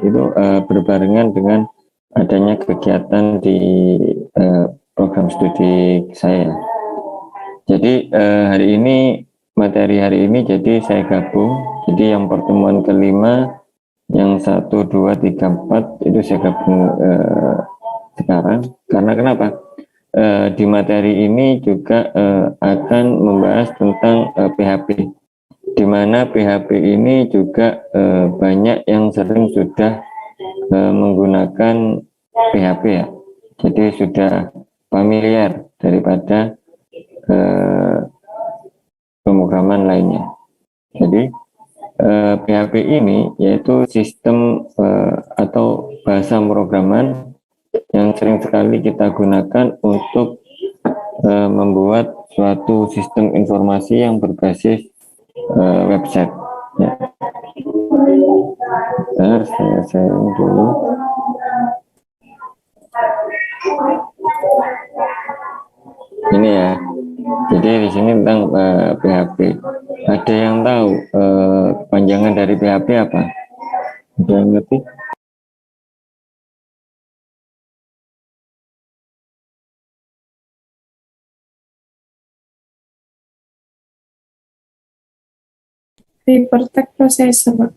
itu berbarengan dengan adanya kegiatan di program studi saya. Jadi materi hari ini jadi saya gabung. Jadi yang pertemuan kelima, yang 1, 2, 3, 4 itu saya gabung sekarang. Karena kenapa? Di materi ini juga akan membahas tentang PHP, di mana PHP ini juga banyak yang sering sudah menggunakan PHP ya. Jadi sudah familiar daripada pemrograman lainnya. Jadi PHP ini yaitu sistem atau bahasa pemrograman yang sering sekali kita gunakan untuk membuat suatu sistem informasi yang berbasis website. Ya. Saya sharing dulu. Ini ya. Jadi di sini tentang PHP. Ada yang tahu kepanjangan dari PHP apa? Ada yang ngerti? Hypertext Processor.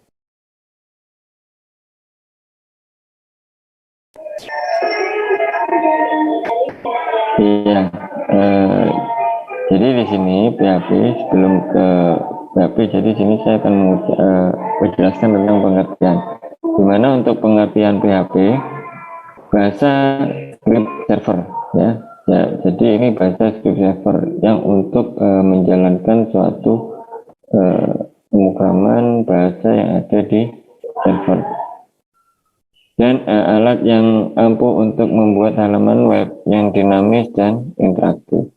Iya. Jadi di sini PHP, sebelum ke PHP, jadi sini saya akan menjelaskan tentang pengertian. Dimana untuk pengertian PHP, bahasa script server ya. Jadi ini bahasa script server yang untuk menjalankan suatu pemrograman bahasa yang ada di server, dan alat yang ampuh untuk membuat halaman web yang dinamis dan interaktif.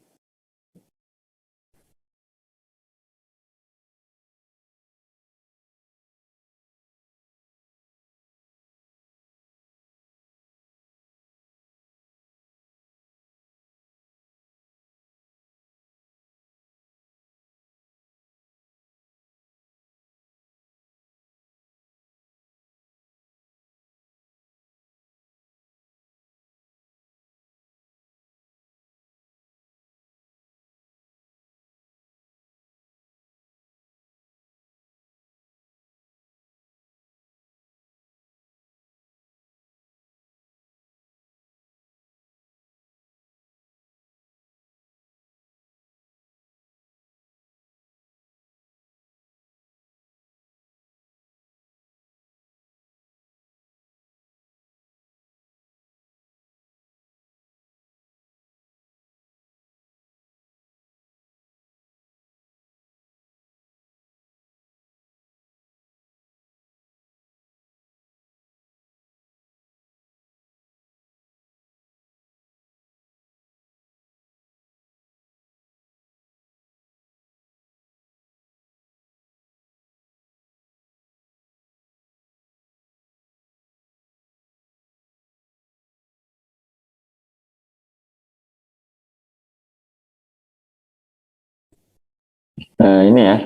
Ini ya,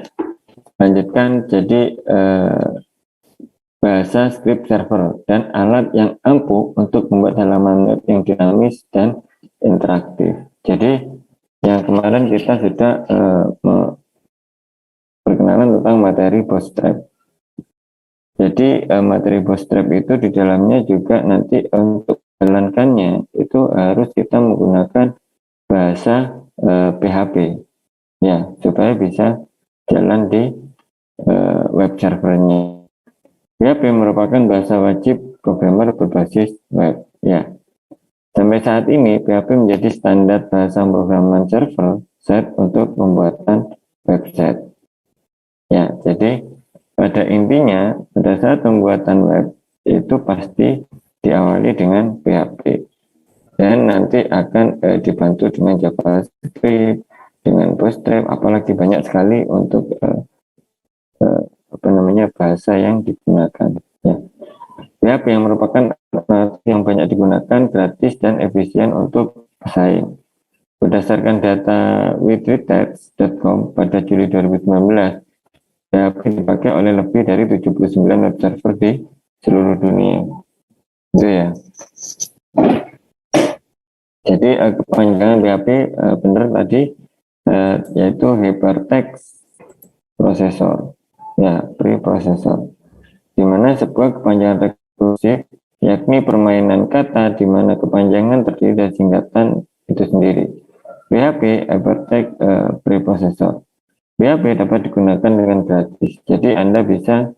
lanjutkan. Jadi bahasa script server dan alat yang ampuh untuk membuat halaman web yang dinamis dan interaktif. Jadi yang kemarin kita sudah perkenalan tentang materi Bootstrap. Jadi materi Bootstrap itu di dalamnya juga nanti untuk menjalankannya itu harus kita menggunakan bahasa PHP ya, supaya bisa jalan di web servernya. PHP merupakan bahasa wajib programmer berbasis web ya. Sampai saat ini PHP menjadi standar bahasa pemrograman server set untuk pembuatan website. Ya, jadi pada intinya pada saat pembuatan web itu pasti diawali dengan PHP dan nanti akan dibantu dengan JavaScript, dengan Bootstrap, apalagi banyak sekali untuk bahasa yang digunakan ya. PHP yang merupakan yang banyak digunakan, gratis dan efisien untuk pesaing. Berdasarkan data withretext.com pada Juli 2019, PHP dipakai oleh lebih dari 79 web server di seluruh dunia. Itu ya. Jadi kepanjangan PHP benar tadi, yaitu Hypertext Processor, ya, preprocessor, di mana sebuah kepanjangan rekursif yakni permainan kata di mana kepanjangan terdiri dari singkatan itu sendiri. PHP Hypertext Preprocessor. PHP dapat digunakan dengan gratis. Jadi Anda bisa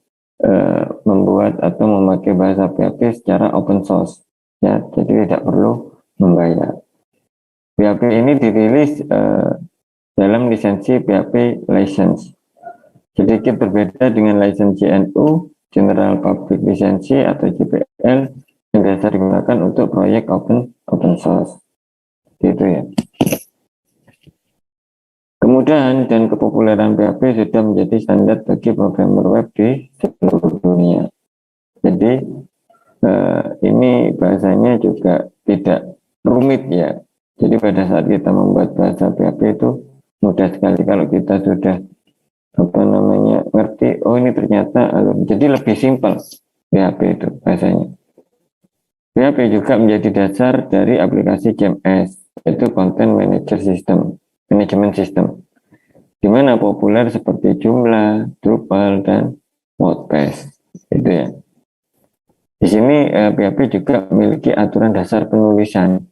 membuat atau memakai bahasa PHP secara open source, ya. Jadi tidak perlu membayar. PHP ini dirilis dalam lisensi PHP license. Sedikit berbeda dengan lisensi GNU, General Public License atau GPL, yang biasa digunakan untuk proyek open source. Gitu ya. Kemudahan dan kepopuleran PHP sudah menjadi standar bagi programmer web di seluruh dunia. Jadi ini bahasanya juga tidak rumit ya. Jadi pada saat kita membuat bahasa PHP itu mudah sekali kalau kita sudah ngerti, oh ini ternyata jadi lebih simpel PHP itu bahasanya. PHP juga menjadi dasar dari aplikasi CMS, yaitu Content Management System, di mana populer seperti Joomla, Drupal, dan WordPress. Itu ya. Di sini PHP juga memiliki aturan dasar penulisan.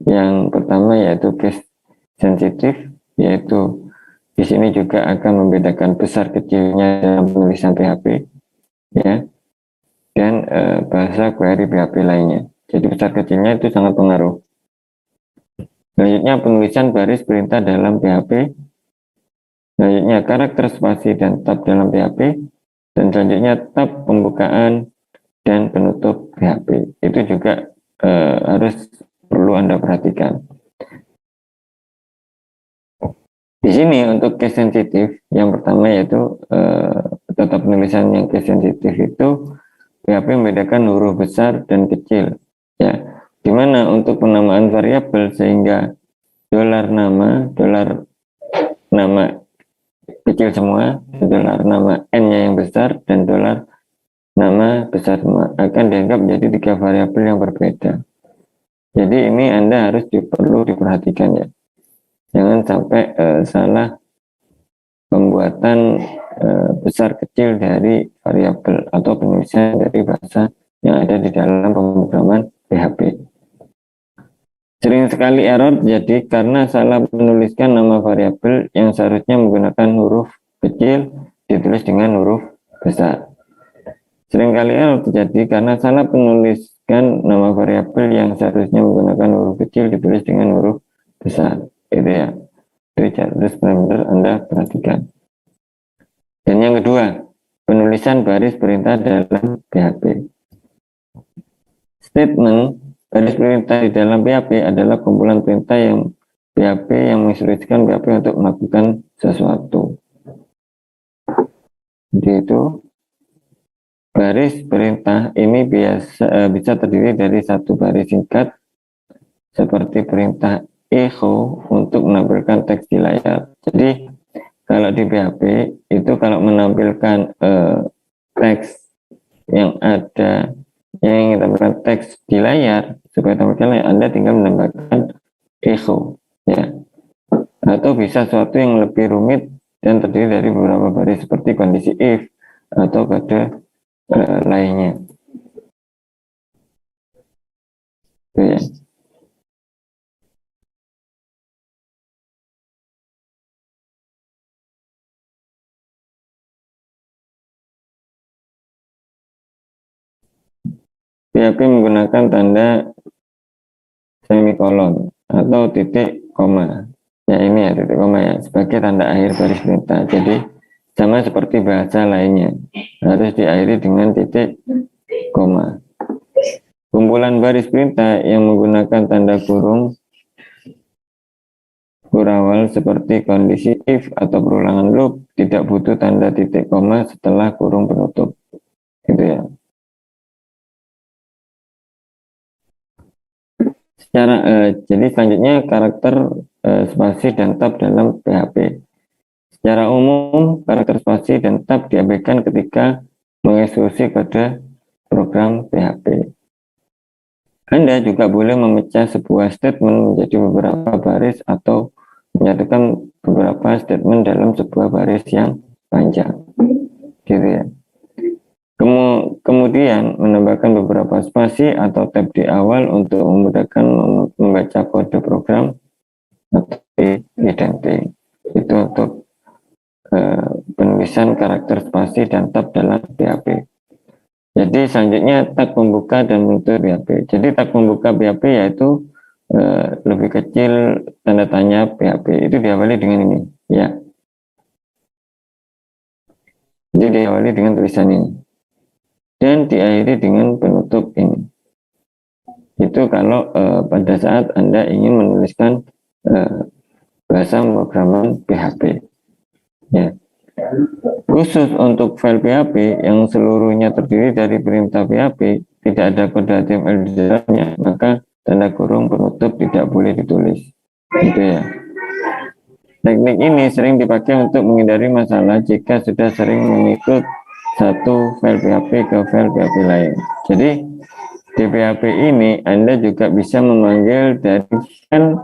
Yang pertama yaitu case sensitif, yaitu di sini juga akan membedakan besar kecilnya dalam penulisan PHP, ya, dan bahasa query PHP lainnya. Jadi besar kecilnya itu sangat pengaruh. Selanjutnya penulisan baris perintah dalam PHP. Selanjutnya karakter spasi dan tab dalam PHP. Dan selanjutnya tab pembukaan dan penutup PHP. Itu juga harus perlu Anda perhatikan. Di sini untuk case sensitif, yang pertama yaitu tata penulisan yang case sensitif itu PHP membedakan huruf besar dan kecil, ya. Dimana untuk penamaan variabel sehingga dolar nama kecil semua, dolar nama n-nya yang besar dan dolar nama besar semua akan dianggap menjadi 3 variabel yang berbeda. Jadi ini Anda harus perlu diperhatikan ya. Jangan sampai salah pembuatan besar kecil dari variabel atau penulisan dari bahasa yang ada di dalam pemrograman PHP. Sering sekali error terjadi karena salah menuliskan nama variabel yang seharusnya menggunakan huruf kecil ditulis dengan huruf besar. Seringkali error terjadi karena salah menuliskan nama variabel yang seharusnya menggunakan huruf kecil ditulis dengan huruf besar. Itu ya. Itu harus benar-benar Anda perhatikan. Dan yang kedua, penulisan baris perintah dalam PHP. Statement baris perintah di dalam PHP adalah kumpulan perintah yang PHP yang menginstruksikan PHP untuk melakukan sesuatu. Jadi itu baris perintah ini bisa terdiri dari satu baris singkat seperti perintah echo untuk menampilkan teks di layar. Jadi kalau di PHP itu kalau menampilkan teks yang ada yang ingin tampilkan teks di layar supaya tampilkan layar, Anda tinggal menambahkan echo, ya. Atau bisa sesuatu yang lebih rumit dan terdiri dari beberapa baris seperti kondisi if atau kode lainnya. Itu ya. PHP menggunakan tanda semikolon atau titik koma. Ya ini ya titik koma ya sebagai tanda akhir baris perintah. Jadi sama seperti bahasa lainnya harus diakhiri dengan titik koma. Kumpulan baris perintah yang menggunakan tanda kurung kurawal seperti kondisi if atau perulangan loop tidak butuh tanda titik koma setelah kurung penutup. Gitu ya. Jadi selanjutnya karakter spasi dan tab dalam PHP. Secara umum karakter spasi dan tab diabaikan ketika mengeksekusi kode program PHP. Anda juga boleh memecah sebuah statement menjadi beberapa baris atau menyatukan beberapa statement dalam sebuah baris yang panjang, gitu ya. Kemudian menambahkan beberapa spasi atau tab di awal untuk memudahkan membaca kode program atau indenting. Itu untuk penulisan karakter spasi dan tab dalam PHP. Jadi selanjutnya tag pembuka dan penutup PHP. Jadi tag pembuka PHP yaitu lebih kecil tanda tanya PHP. Itu diawali dengan ini, ya. Jadi diawali dengan tulisan ini dan diakhiri dengan penutup ini. Itu kalau pada saat Anda ingin menuliskan bahasa pemrograman PHP. Ya. Khusus untuk file PHP yang seluruhnya terdiri dari perintah PHP, tidak ada kode HTML di dalamnya, maka tanda kurung penutup tidak boleh ditulis. Gitu ya. Teknik ini sering dipakai untuk menghindari masalah jika sudah sering mengikut satu file PHP ke file PHP lain. Jadi di PHP ini Anda juga bisa memanggil dari file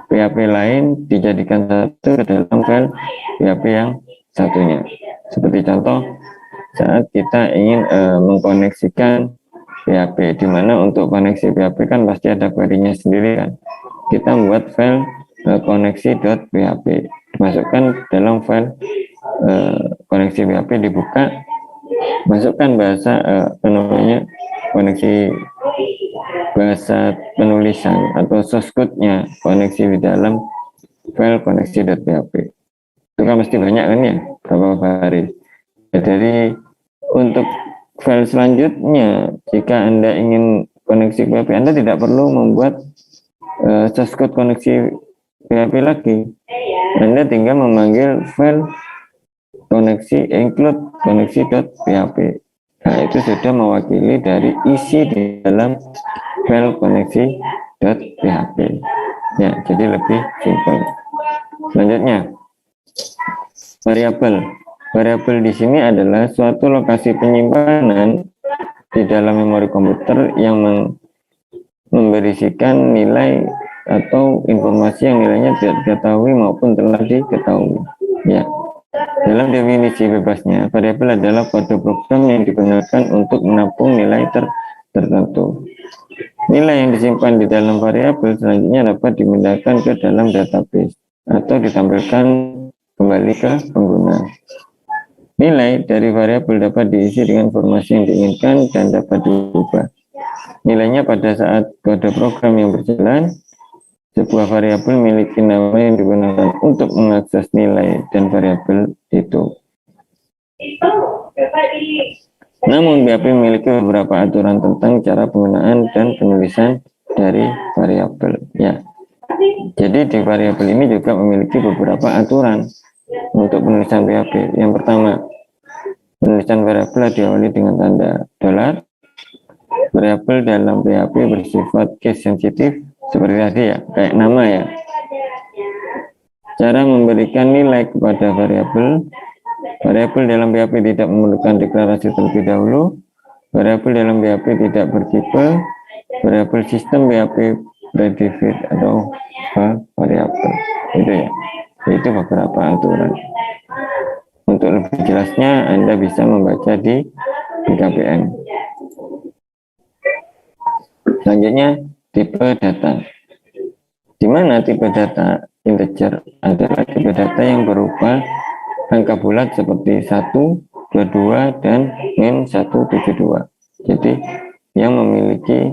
PHP lain dijadikan satu ke dalam file PHP yang satunya. Seperti contoh saat kita ingin mengkoneksikan PHP, di mana untuk koneksi PHP kan pasti ada query-nya sendiri kan. Kita membuat file koneksi.php, masukkan dalam file koneksi PHP, dibuka, masukkan bahasa koneksi bahasa penulisan atau source code-nya koneksi di dalam file koneksi.php. Itu kan mesti banyak kan ya, berapa baris. Jadi untuk file selanjutnya, jika Anda ingin koneksi PHP, Anda tidak perlu membuat source code koneksi PHP lagi. Anda tinggal memanggil file koneksi include koneksi.php. Nah, itu sudah mewakili dari isi di dalam file koneksi.php. Ya, jadi lebih simpel. Selanjutnya, variabel. Variabel di sini adalah suatu lokasi penyimpanan di dalam memori komputer yang memberisikan nilai atau informasi yang nilainya tidak diketahui maupun telah diketahui. Ya. Dalam definisi bebasnya, variabel adalah kode program yang digunakan untuk menampung nilai tertentu. Nilai yang disimpan di dalam variabel selanjutnya dapat dipindahkan ke dalam database atau ditampilkan kembali ke pengguna. Nilai dari variabel dapat diisi dengan informasi yang diinginkan dan dapat diubah. Nilainya pada saat kode program yang berjalan, sebuah variabel memiliki nama yang digunakan untuk mengakses nilai dan variabel itu. Namun PHP memiliki beberapa aturan tentang cara penggunaan dan penulisan dari variabel. Ya. Jadi di variabel ini juga memiliki beberapa aturan untuk penulisan PHP. Yang pertama, penulisan variabel diawali dengan tanda $. Variabel dalam PHP bersifat case sensitif seperti tadi ya, kayak nama ya. Cara memberikan nilai kepada variabel. Variabel dalam PHP tidak memerlukan deklarasi terlebih dahulu. Variabel dalam PHP tidak bertipe. Variabel sistem PHP predefined atau variabel. Itu ya. Itu beberapa aturan. Untuk lebih jelasnya Anda bisa membaca di BKBN. Selanjutnya tipe data. Di mana tipe data integer adalah tipe data yang berupa angka bulat seperti 1, 22 dan -172. Jadi yang memiliki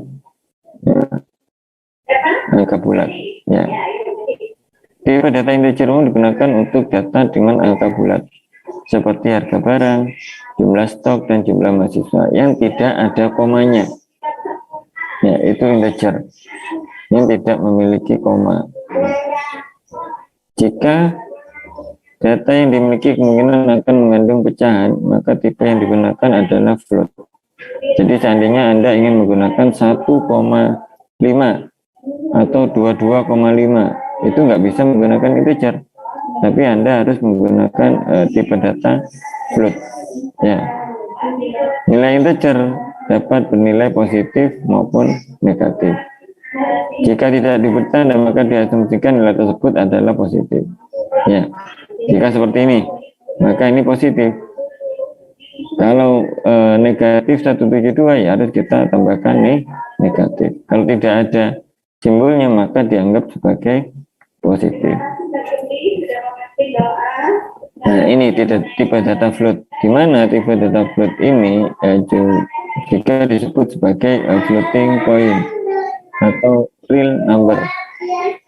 angka bulat ya. Tipe data integer umum digunakan untuk data dengan angka bulat seperti harga barang, jumlah stok dan jumlah mahasiswa yang tidak ada komanya. Ya, itu integer yang tidak memiliki koma. Jika data yang dimiliki kemungkinan akan mengandung pecahan, maka tipe yang digunakan adalah float. Jadi seandainya Anda ingin menggunakan 1,5 atau 22,5, itu nggak bisa menggunakan integer, tapi Anda harus menggunakan tipe data float. Ya, nilai integer dapat bernilai positif maupun negatif. Jika tidak diberi tanda, maka diasumsikan nilai tersebut adalah positif. Ya, jika seperti ini, maka ini positif. Kalau negatif 172 ya harus kita tambahkan nih negatif. Kalau tidak ada simbolnya maka dianggap sebagai positif. Nah, ini tipe data float. Di mana tipe data float ini jika disebut sebagai floating point atau real number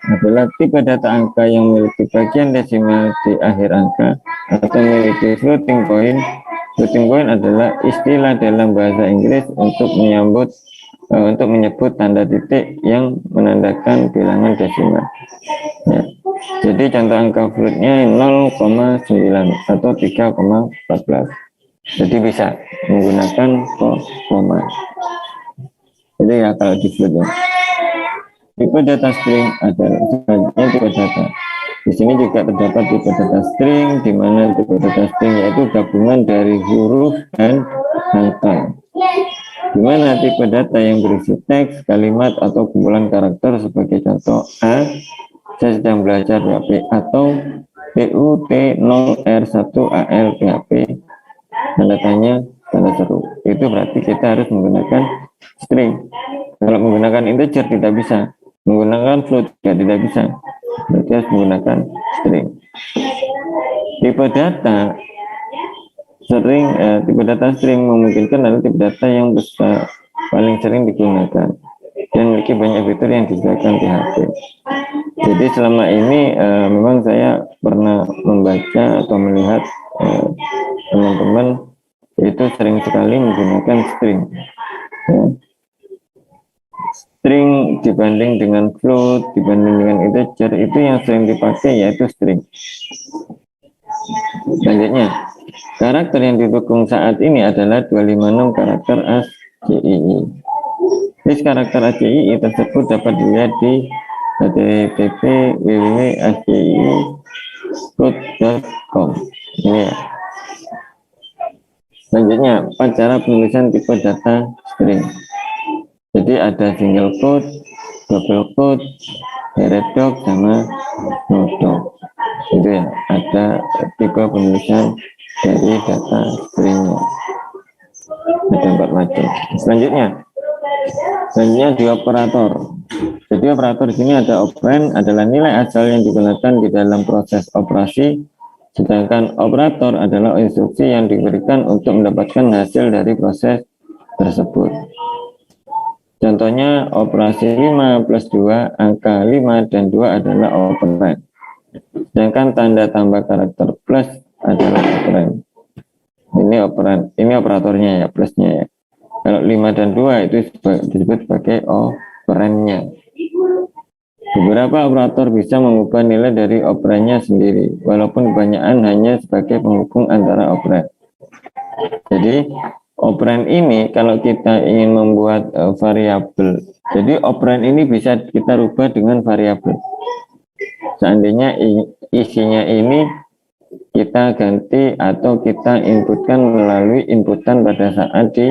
adalah tipe data angka yang memiliki bagian desimal di akhir angka atau memiliki floating point. Floating point adalah istilah dalam bahasa Inggris untuk menyebut tanda titik yang menandakan bilangan desimal. Ya. Jadi contoh angka floatnya 0,9 atau 3,14. Jadi bisa menggunakan koma. Jadi ya kalau di float ya. Tipe data string adalah selanjutnya tipe data. Di sini juga terdapat tipe data string, di mana tipe data string yaitu gabungan dari huruf dan angka. Di mana tipe data yang berisi teks, kalimat, atau kumpulan karakter sebagai contoh A, saya sedang belajar PHP, atau PUT0R1AL PHP, tanda tanya, tanda seru. Itu berarti kita harus menggunakan string. Kalau menggunakan integer tidak bisa, menggunakan float juga tidak bisa, berarti harus menggunakan string. Tipe data string memungkinkan adalah tipe data yang besar, paling sering digunakan dan memiliki banyak fitur yang disediakan PHP. Jadi selama ini memang saya pernah membaca atau melihat teman-teman itu sering sekali menggunakan string. Ya. String dibanding dengan float, dibanding dengan integer, itu yang sering dipakai yaitu string. Selanjutnya, karakter yang didukung saat ini adalah 256 karakter ASCII. List karakter ASCII tersebut dapat dilihat di http://www.ascii.com. Ini ya. Selanjutnya, cara penulisan tipe data string. Jadi ada single quote, double quote, direct doc, sama no doc. Itu ya, ada tipe penulisan dari data stringnya. Ada 4 macam. Selanjutnya di operator. Jadi operator di sini ada operand adalah nilai asal yang digunakan di dalam proses operasi, sedangkan operator adalah instruksi yang diberikan untuk mendapatkan hasil dari proses tersebut. Contohnya operasi 5 plus 2, angka 5 dan 2 adalah operand. Sedangkan tanda tambah karakter plus adalah operand. Ini operand, ini operatornya ya, plusnya ya. Kalau 5 dan 2 itu disebut sebagai operandnya. Beberapa operator bisa mengubah nilai dari operandnya sendiri, walaupun kebanyakan hanya sebagai penghubung antara operand. Jadi operand ini kalau kita ingin membuat variabel, jadi operand ini bisa kita rubah dengan variabel. Seandainya isinya ini kita ganti atau kita inputkan melalui inputan pada saat di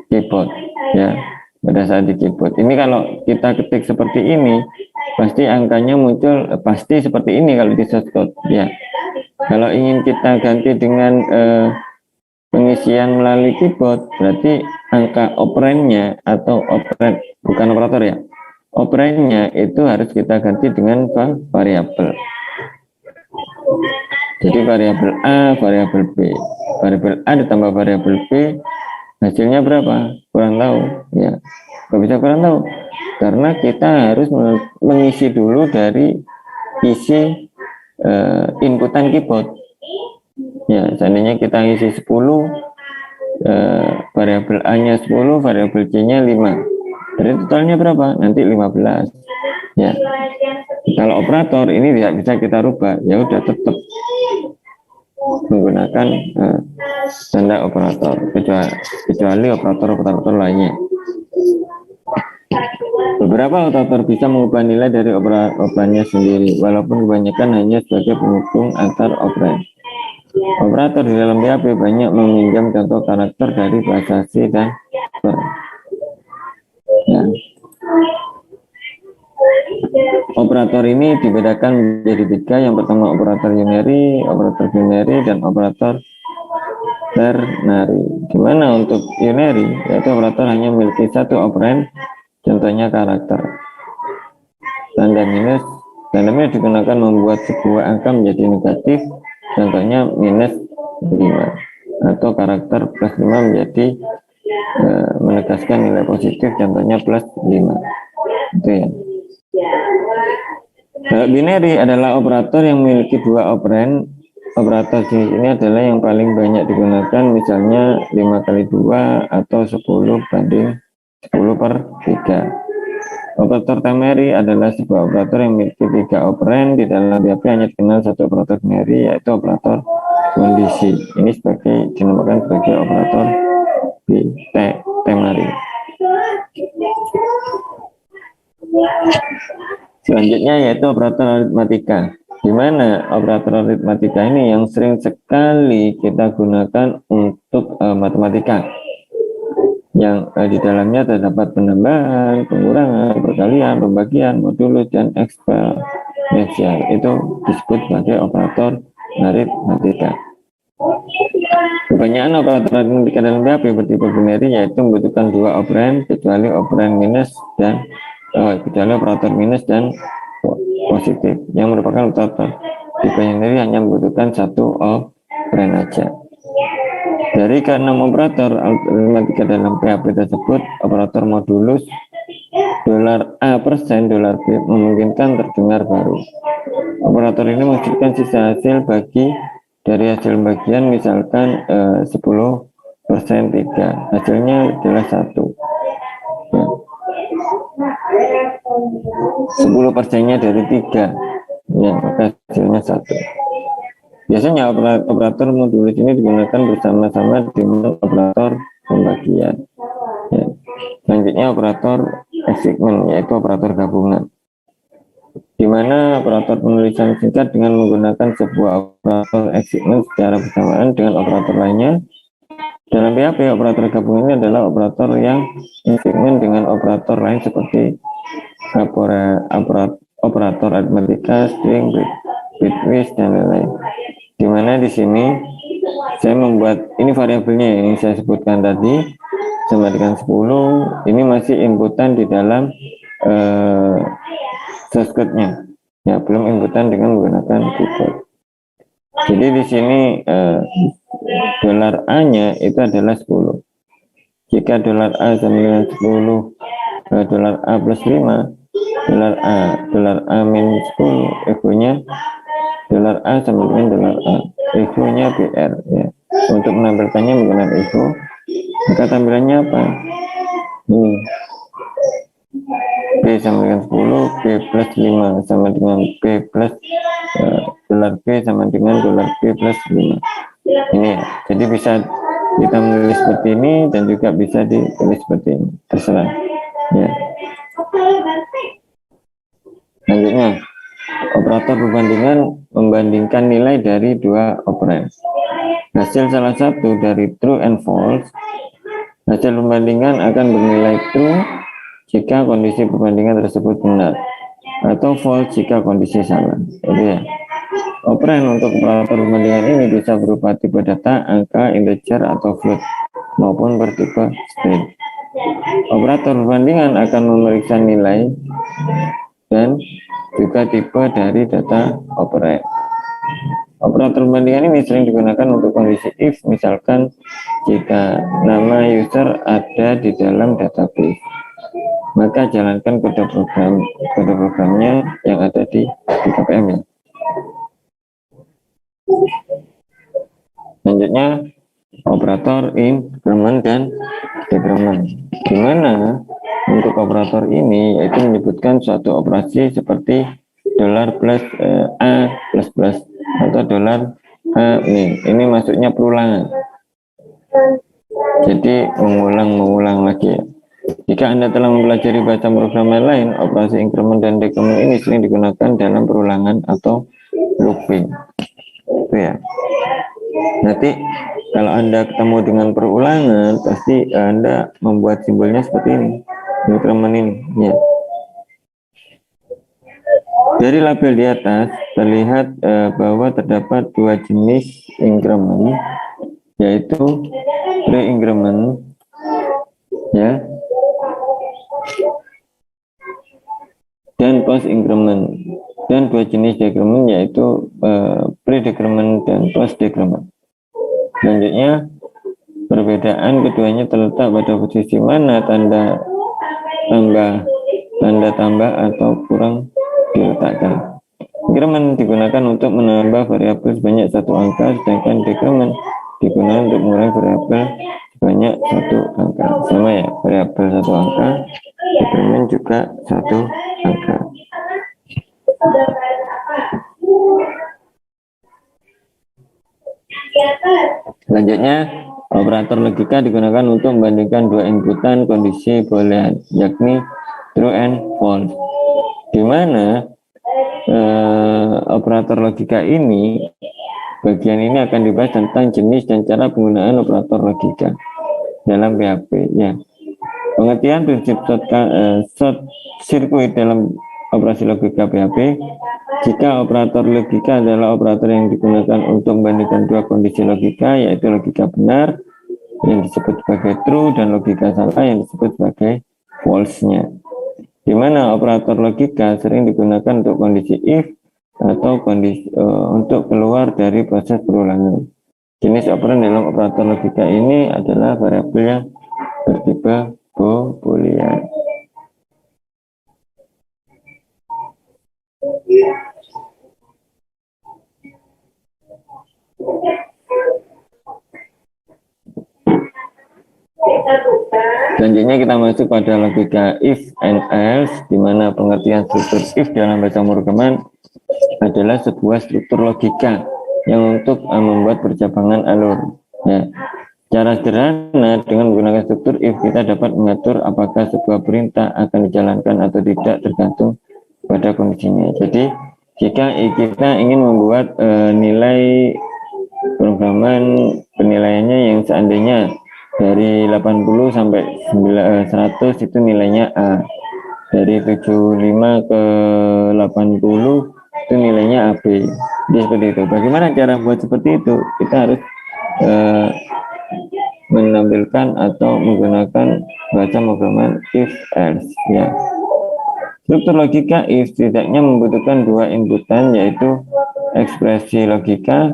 keyboard, ya, pada saat di keyboard. Ini kalau kita ketik seperti ini, pasti angkanya muncul pasti seperti ini kalau di source code, ya. Kalau ingin kita ganti dengan pengisian melalui keyboard, berarti angka operandnya atau operand, bukan operator ya, operandnya itu harus kita ganti dengan variabel. Jadi variabel A, variabel B, variabel A ditambah variabel B, hasilnya berapa? Kurang tahu, ya. Kok bisa kurang tahu? Karena kita harus mengisi dulu dari isi inputan keyboard. Ya, seandainya kita isi 10, variabel A-nya 10, variabel C-nya 5. Jadi totalnya berapa? Nanti 15. Ya. Kalau operator ini tidak bisa kita rubah, ya udah tetap menggunakan tanda operator, kecuali operator lainnya. Beberapa operator bisa mengubah nilai dari operandnya sendiri, walaupun kebanyakan hanya sebagai penghubung antar operand. Operator di dalam PHP banyak meminjam contoh karakter dari bahasa C dan Ya. Operator ini dibedakan menjadi tiga. Yang pertama operator unary, operator binary, dan operator ternary. Gimana untuk unary? Yaitu operator hanya memiliki satu operan, contohnya karakter. Tanda minus, tanda minus digunakan membuat sebuah angka menjadi negatif, contohnya minus 5. Atau karakter plus 5 menjadi menegaskan nilai positif, contohnya plus 5. Itu ya. Binary adalah operator yang memiliki dua operan. Operator jenis ini adalah yang paling banyak digunakan, misalnya 5 kali 2 atau 10 banding 10/3. Operator ternary adalah sebuah operator yang memiliki 3 operan. Di dalam PHP hanya dikenal satu operator binary, yaitu operator kondisi. Ini dinamakan sebagai operator ternary. Selanjutnya yaitu operator aritmatika. Di mana operator aritmatika ini yang sering sekali kita gunakan untuk matematika, yang di dalamnya terdapat penambahan, pengurangan, perkalian, pembagian, modulus, dan eksponensial. Itu disebut sebagai operator aritmatika. Kebanyakan operator aritmatika dalam PHP bertipe binary yaitu membutuhkan dua operan, kecuali operan minus dan kecuali operator minus dan positif, yang merupakan operator tipe binary hanya membutuhkan satu operan aja. Dari ke-6 operator aritmatika dalam PHP tersebut, operator modulus $A persen $B memungkinkan terdengar baru. Operator ini menghasilkan sisa hasil bagi dari hasil bagian, misalkan 10% 3, hasilnya adalah 1. 10%-nya dari 3, ya, maka hasilnya 1. Biasanya operator modulus ini digunakan bersama-sama dengan operator pembagian. Ya. Selanjutnya operator assignment, yaitu operator gabungan, di mana operator penulisan singkat dengan menggunakan sebuah operator assignment secara bersamaan dengan operator lainnya. Dalam PHP, operator gabungan ini adalah operator yang assignment dengan operator lain seperti operator aritmatika, string, bitwise, dan lain-lain. Dimana di sini saya membuat ini variabelnya yang saya sebutkan tadi sama dengan 10. Ini masih inputan di dalam source code-nya, ya, belum inputan dengan menggunakan keyboard. Jadi di sini $A-nya itu adalah 10. Jika $A sama dengan 10, $A plus 5, $A minus 10, ego-nya $A sama dengan $A, ego-nya BR, ya. Untuk menampilkannya menggunakan ego, maka tampilannya apa? Ini B sama dengan 10, B plus 5 sama dengan B plus $B sama dengan $B plus 5. Ini ya. Jadi bisa kita menulis seperti ini dan juga bisa ditulis seperti ini, terserah, ya. Selanjutnya, operator perbandingan membandingkan nilai dari dua operan. Hasil salah satu dari true and false. Hasil pembandingan akan bernilai true jika kondisi perbandingan tersebut benar, atau false jika kondisi salah. Jadi ya, operan untuk operator perbandingan ini bisa berupa tipe data, angka, integer, atau float, maupun bertipe string. Operator perbandingan akan memeriksa nilai dan juga tipe dari data operan. Operator perbandingan ini sering digunakan untuk kondisi if, misalkan jika nama user ada di dalam database, maka jalankan kode programnya yang ada di KPM, ya. Selanjutnya operator increment dan decrement. Gimana untuk operator ini, yaitu menyebutkan suatu operasi seperti $plus A plus plus atau $A min. Ini maksudnya perulangan, jadi mengulang lagi, ya. Jika Anda telah mempelajari bahasa programan lain, operasi increment dan decrement ini sering digunakan dalam perulangan atau looping. Itu ya. Nanti kalau Anda ketemu dengan perulangan, pasti Anda membuat simbolnya seperti ini, increment ini. Ya. Dari label di atas terlihat bahwa terdapat dua jenis increment, yaitu pre-increment, ya, dan post-increment, dan dua jenis decrement, yaitu pre-decrement dan post-decrement. Selanjutnya, perbedaan keduanya terletak pada posisi mana tanda tambah atau kurang diletakkan. Increment digunakan untuk menambah variabel sebanyak satu angka, sedangkan decrement digunakan untuk mengurangi variabel sebanyak satu angka. Sama ya, variabel satu angka, decrement juga satu angka. Selanjutnya, operator logika digunakan untuk membandingkan dua inputan kondisi boolean, yakni true and false. Di mana operator logika ini, bagian ini akan dibahas tentang jenis dan cara penggunaan operator logika dalam PHP. Ya, pengertian prinsip short circuit dalam operasi logika PHP. Jika operator logika adalah operator yang digunakan untuk membandingkan dua kondisi logika, yaitu logika benar yang disebut sebagai true dan logika salah yang disebut sebagai false-nya. Di mana operator logika sering digunakan untuk kondisi if atau kondisi untuk keluar dari proses perulangan. Jenis operan dalam operator logika ini adalah variabel yang bertipe boolean. Selanjutnya kita masuk pada logika if and else, di mana pengertian struktur if dalam bahasa pemrograman adalah sebuah struktur logika yang untuk membuat percabangan alur. Ya. Cara sederhana, dengan menggunakan struktur if kita dapat mengatur apakah sebuah perintah akan dijalankan atau tidak tergantung pada kondisinya. Jadi jika kita ingin membuat nilai programan penilaiannya yang seandainya dari 80 sampai 100 itu nilainya A, dari 75 ke 80 itu nilainya AB. Jadi seperti itu. Bagaimana cara buat seperti itu? Kita harus menampilkan atau menggunakan bahasa pemrograman if else, ya. Struktur logika if setidaknya membutuhkan dua inputan, yaitu ekspresi logika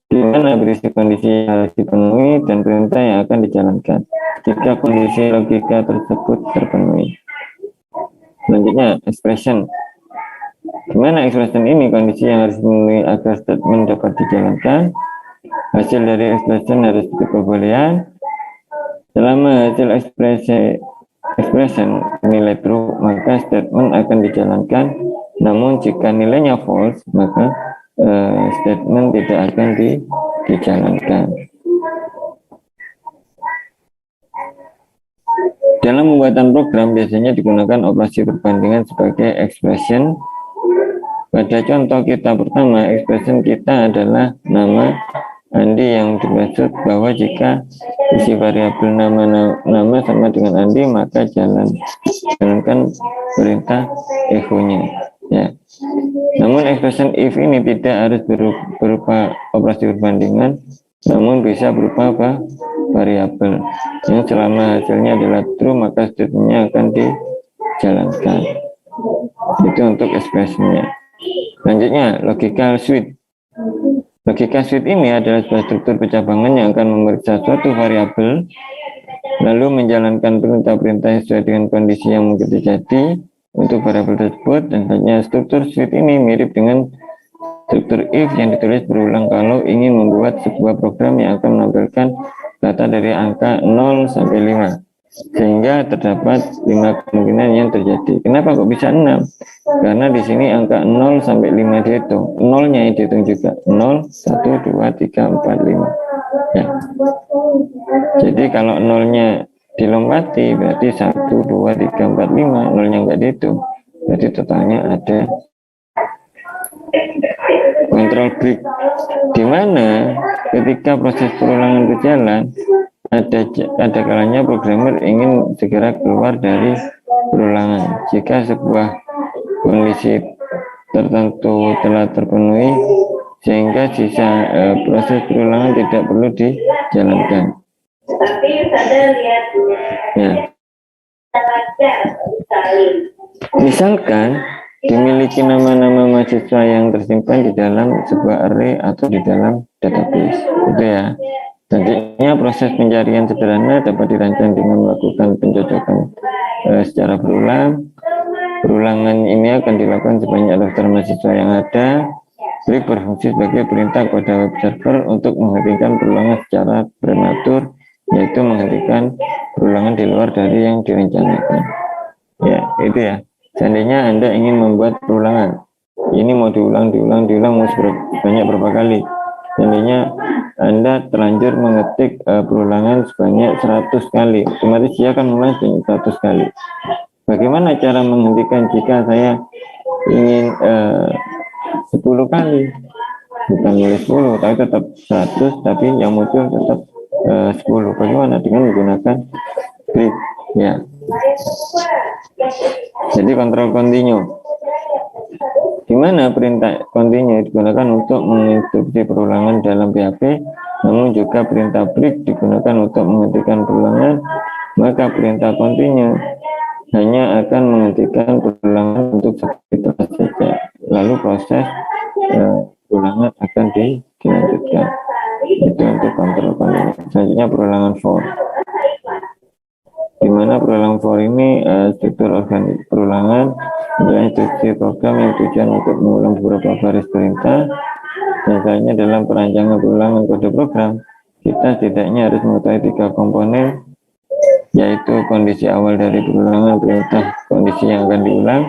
di mana berisi kondisi yang harus dipenuhi dan perintah yang akan dijalankan jika kondisi logika tersebut terpenuhi. Selanjutnya, expression. Di mana expression ini kondisi yang harus dipenuhi agar statement dapat dijalankan. Hasil dari expression harus bertipe boolean. Selama hasil expression nilai true, maka statement akan dijalankan. Namun jika nilainya false, maka statement tidak akan dijalankan. Dalam pembuatan program biasanya digunakan operasi perbandingan sebagai expression. Pada contoh kita pertama, expression kita adalah nama Andi yang dimaksud bahwa jika isi variabel nama sama dengan Andi, maka jalankan perintah echo-nya. Ya. Namun expression if ini tidak harus berupa operasi perbandingan, namun bisa berupa variabel yang selama hasilnya adalah true, maka statementnya akan dijalankan. Itu untuk expressionnya. Selanjutnya, logical switch. Logika switch ini adalah sebuah struktur pencabangan yang akan memeriksa suatu variabel, lalu menjalankan perintah-perintah sesuai dengan kondisi yang mungkin terjadi untuk variabel tersebut. Dan selanjutnya, struktur switch ini mirip dengan struktur if yang ditulis berulang kalau ingin membuat sebuah program yang akan menampilkan data dari angka 0 sampai 5. Sehingga terdapat 5 kemungkinan yang terjadi. Kenapa kok bisa 6? Karena di sini angka 0 sampai 5 dihitung. 0-nya yang dihitung juga. 0, 1, 2, 3, 4, 5. Ya. Jadi kalau 0-nya dilompati berarti 1, 2, 3, 4, 5. 0-nya nggak dihitung. Berarti totalnya ada control break, di mana ketika proses perulangan berjalan ada kalanya programmer ingin segera keluar dari perulangan. Jika sebuah kondisi tertentu telah terpenuhi sehingga sisa proses perulangan tidak perlu dijalankan. Tapi saya lihat Ya. Misalkan dimiliki nama-nama mahasiswa yang tersimpan di dalam sebuah array atau di dalam database, gitu ya. Nantinya proses pencarian sederhana dapat dirancang dengan melakukan pencocokan secara berulang. Perulangan ini akan dilakukan sebanyak daftar mahasiswa yang ada. Break berfungsi sebagai perintah pada web server untuk menghentikan perulangan secara prematur, yaitu menghentikan perulangan di luar dari yang direncanakan. Ya, itu ya. Seandainya Anda ingin membuat perulangan, ini mau diulang mau sebanyak berapa kali. Seandainya Anda terlanjur mengetik perulangan sebanyak 100 kali, otomatis dia akan mengulang sebanyak 100 kali. Bagaimana cara menghentikan jika saya ingin 10 kali? Bukan boleh 10, tapi tetap 100, tapi yang muncul tetap 10. Bagaimana? Dengan menggunakan break, ya. Jadi kontrol continue, di mana perintah continue digunakan untuk menginstruksi perulangan dalam PHP, namun juga perintah break digunakan untuk menghentikan perulangan. Maka perintah continue hanya akan menghentikan perulangan untuk satu iterasi saja, lalu proses perulangan akan dilanjutkan. Itu untuk kontrol continue. Selanjutnya perulangan for, di mana perulangan for ini struktur organik perulangan adalah instruksi program yang tujuan untuk mengulang beberapa baris perintah. Dan selanjutnya dalam perancangan perulangan kode program, kita setidaknya harus mengetahui 3 komponen, yaitu kondisi awal dari perulangan perintah, kondisi yang akan diulang,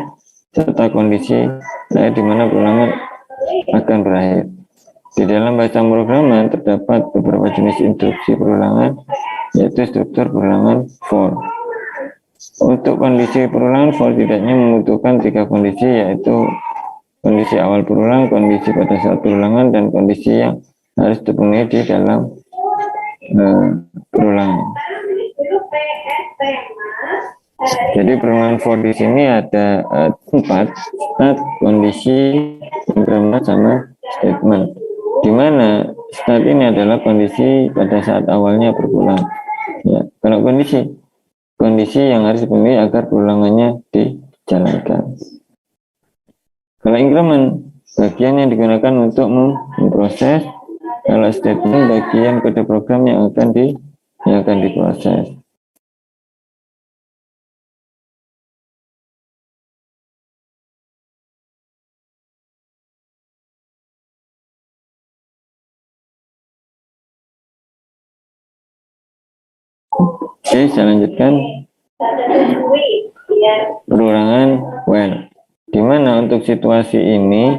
serta kondisi di mana perulangan akan berakhir. Di dalam bahasa pemrograman terdapat beberapa jenis instruksi perulangan, yaitu struktur perulangan for. Untuk kondisi perulangan for tidaknya membutuhkan 3 kondisi, yaitu kondisi awal perulang, kondisi pada saat perulangan, dan kondisi yang harus terpenuhi di dalam perulangan. Jadi perulangan for di sini ada 4, start, kondisi, increment, sama statement. Di mana start ini adalah kondisi pada saat awalnya berulang. Ya, kalau kondisi yang harus dipenuhi agar perulangannya dijalankan. Kalau increment, bagian yang digunakan untuk memproses. Kalau statement, bagian kode program yang akan diproses. Oke, saya lanjutkan. Perulangan while, di mana untuk situasi ini,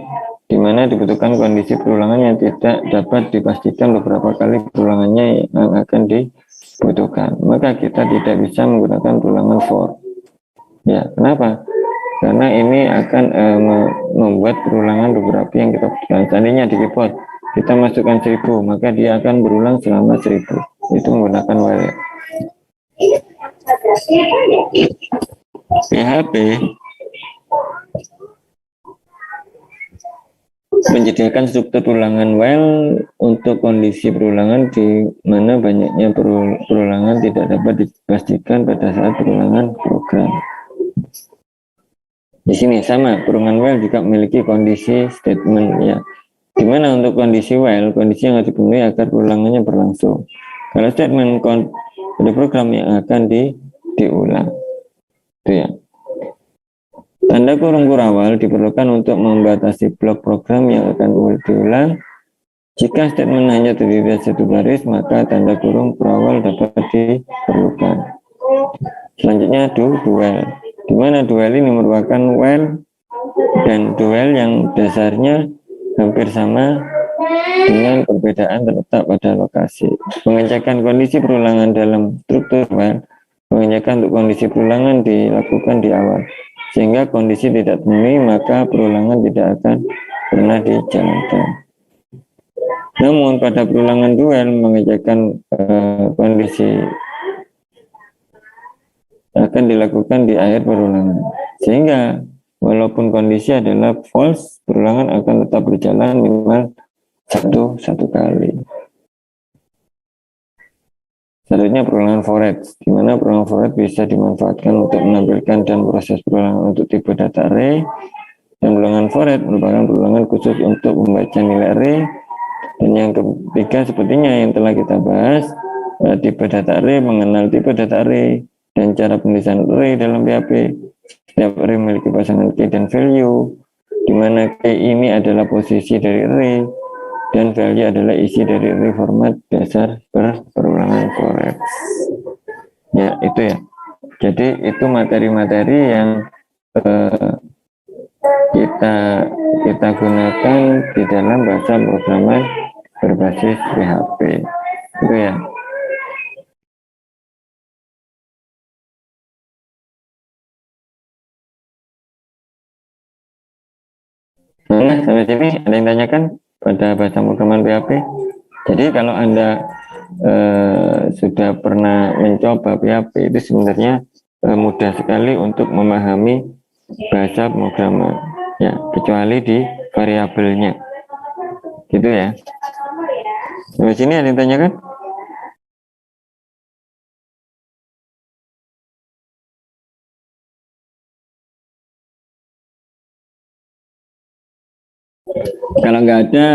di mana dibutuhkan kondisi perulangan yang tidak dapat dipastikan beberapa kali perulangannya yang akan dibutuhkan, maka kita tidak bisa menggunakan perulangan for. Ya, kenapa? Karena ini akan membuat perulangan beberapa yang kita butuhkan. Seandainya di keyboard kita masukkan 1000, maka dia akan berulang selama 1000. Itu menggunakan while. PHP menyediakan struktur perulangan while untuk kondisi perulangan di mana banyaknya perulangan tidak dapat dipastikan pada saat perulangan program. Di sini sama, perulangan while juga memiliki kondisi statement, ya. Di mana untuk kondisi while, kondisi yang harus dipenuhi agar perulangannya berlangsung. Kalau statement kode program yang akan diulang. Itu ya. Tanda kurung kurawal diperlukan untuk membatasi blok program yang akan diulang. Jika statement hanya terdiri dari 1 baris, maka tanda kurung kurawal dapat diperlukan. Selanjutnya dual, di mana dual ini merupakan while dan dual yang dasarnya hampir sama dengan perbedaan terletak pada lokasi. Pengecekan kondisi perulangan dalam struktur while, pengecekan untuk kondisi perulangan dilakukan di awal, sehingga kondisi tidak terpenuhi maka perulangan tidak akan pernah dijalankan. Namun pada perulangan duel mengerjakan kondisi akan dilakukan di akhir perulangan. Sehingga walaupun kondisi adalah false, perulangan akan tetap berjalan minimal satu kali. Selanjutnya perulangan Forage, di mana perulangan Forage bisa dimanfaatkan untuk menampilkan dan proses perulangan untuk tipe data array. Dan perulangan Forage merupakan perulangan khusus untuk membaca nilai array. Dan yang ketiga sepertinya yang telah kita bahas, tipe data array, mengenal tipe data array dan cara penulisan array dalam PHP. Setiap array memiliki pasangan key dan value, di mana key ini adalah posisi dari array dan value adalah isi dari array format dasar perulangan Forage. Ya, itu ya. Jadi itu materi-materi yang kita gunakan di dalam bahasa programan berbasis PHP. Itu ya. Nah, sampai sini ada yang tanyakan pada bahasa programan PHP? Jadi kalau Anda sudah pernah mencoba PHP, itu sebenarnya mudah sekali untuk memahami bahasa pemrograman, ya, kecuali di variabelnya, gitu ya. Sampai sini ada yang tanyakan? Kalau nggak ada,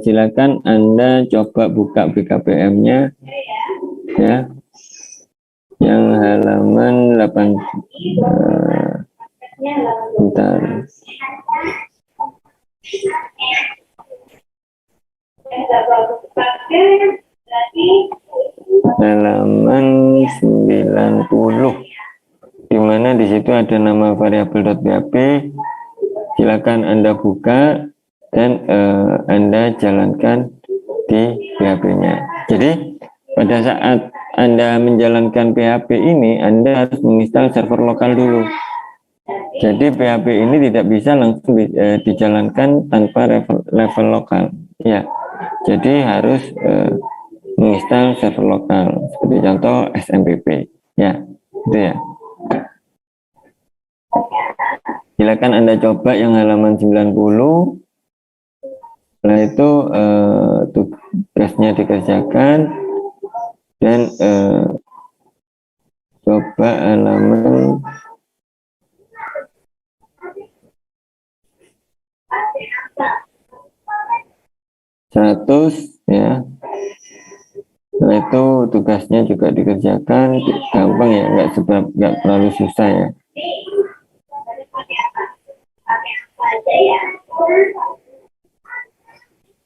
silakan Anda coba buka BKPM-nya, ya, yang halaman 8. Bentar. Halaman 90, di mana di situ ada nama variabel.php. Silakan Anda buka dan Anda jalankan di PHP-nya. Jadi pada saat Anda menjalankan PHP ini, Anda harus menginstal server lokal dulu. Jadi PHP ini tidak bisa langsung dijalankan tanpa level lokal. Ya, jadi harus menginstal server lokal. Seperti contoh SMPP. Ya, itu ya. Silakan Anda coba yang halaman 90. Setelah itu tugasnya dikerjakan dan coba halaman 100, ya. Setelah itu tugasnya juga dikerjakan, gampang ya, nggak terlalu susah ya.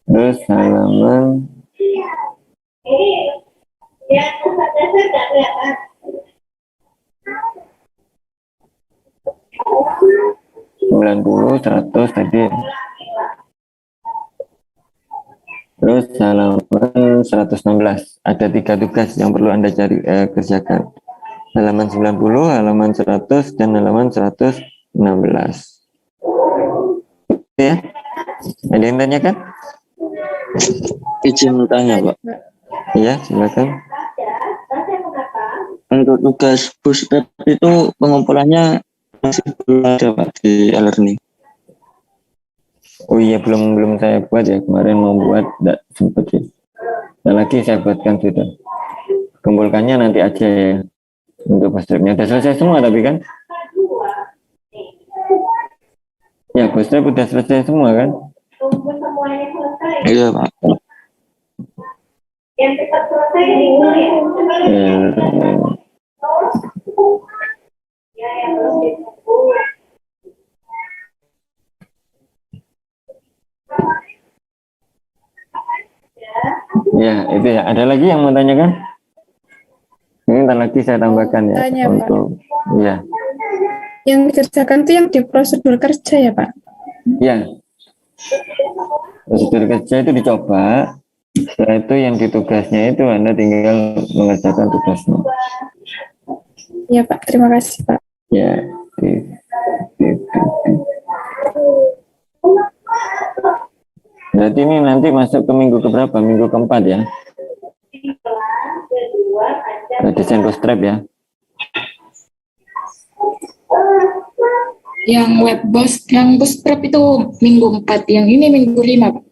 Terus halaman 90, 100 tadi. Terus halaman 116, ada 3 tugas yang perlu Anda kerjakan. Halaman 90, halaman 100, dan halaman 116. Ya, ada yang tanyakan? Izin tanya, Pak. Iya, silakan. Untuk tugas bootstrap itu pengumpulannya masih belum ada, Pak, di e-learning. Oh iya, belum saya buat ya, kemarin mau buat tidak sempat sih. Dan lagi saya buatkan sudah. Kumpulkannya nanti aja ya. Untuk bootstrapnya udah selesai semua tapi kan? Ya, bootstrap udah selesai semua kan? Iya, Pak. Yang cepat selesai itu ya. Ya, yang belum ditunggu. Ya, itu ya. Ada lagi yang mau tanyakan? Ini ntar lagi saya tambahkan ya. Tanya, untuk Pak. Ya. Yang dikerjakan itu yang di prosedur kerja ya, Pak? Ya. Prosedur kerja itu dicoba. Setelah itu yang di tugasnya itu Anda tinggal mengerjakan tugasnya. Iya, Pak. Terima kasih, Pak. Ya. Nah, Berarti ini nanti masuk ke minggu keberapa? Minggu keempat ya? Kedua ada Desain bootstrap ya? Yang web boss, yang bootstrap itu minggu 4, yang ini minggu 5, Pak.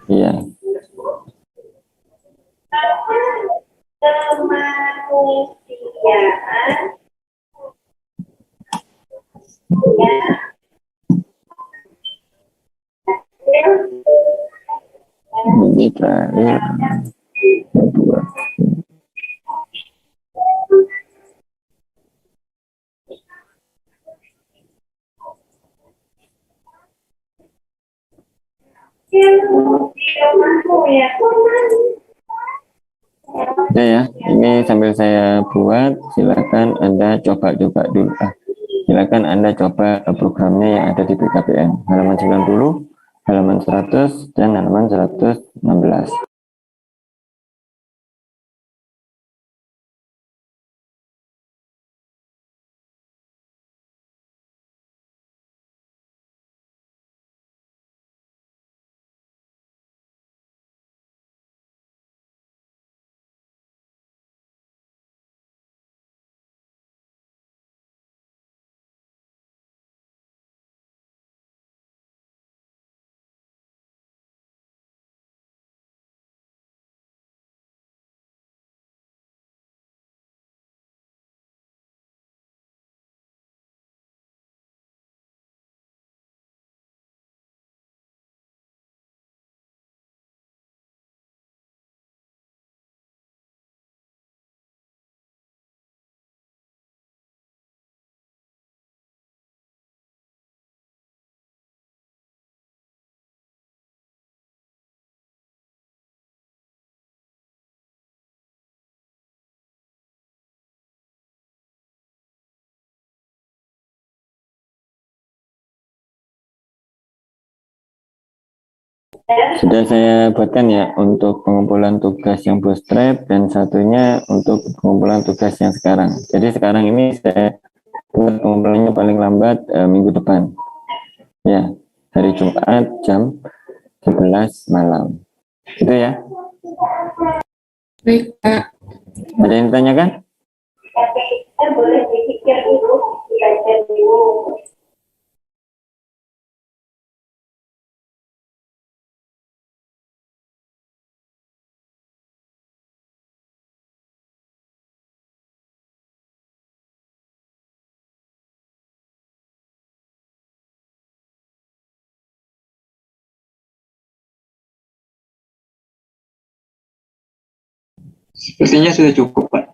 Iya. kemanusiaan Ini terakhir. Dua. Oke ya, ini sambil saya buat, silakan Anda coba-coba dulu. Silakan Anda coba programnya yang ada di BKBN. Halaman 90, halaman 100, dan halaman 116. Sudah saya buatkan ya untuk pengumpulan tugas yang bootstrap dan satunya untuk pengumpulan tugas yang sekarang. Jadi sekarang ini saya buat pengumpulannya paling lambat minggu depan. Ya, hari Jumat jam 11 malam. Itu ya. Baik, Pak. Ada yang ditanyakan? tapi kita boleh dipikir dulu, dibaca dulu. Sepertinya sudah cukup, Pak.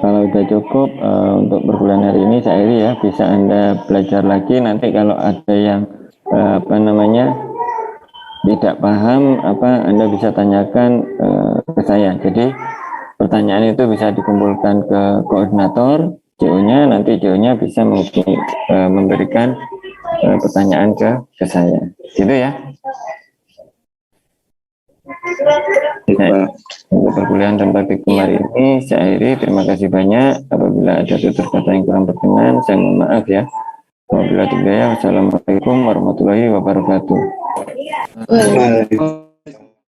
Kalau sudah cukup untuk perkuliahan hari ini saya akhiri ya, bisa Anda belajar lagi nanti kalau ada yang tidak paham Anda bisa tanyakan ke saya. Jadi pertanyaan itu bisa dikumpulkan ke koordinator CO-nya, nanti CO-nya bisa memberikan pertanyaan ke saya. Gitu ya. Untuk perkuliahan dan praktikum hari ini saya akhiri. Terima kasih banyak. Apabila ada tutur kata yang kurang berkenan, saya mohon maaf ya. Wabillahi taufiq. Wassalamualaikum warahmatullahi wabarakatuh. Waalaikumsalam.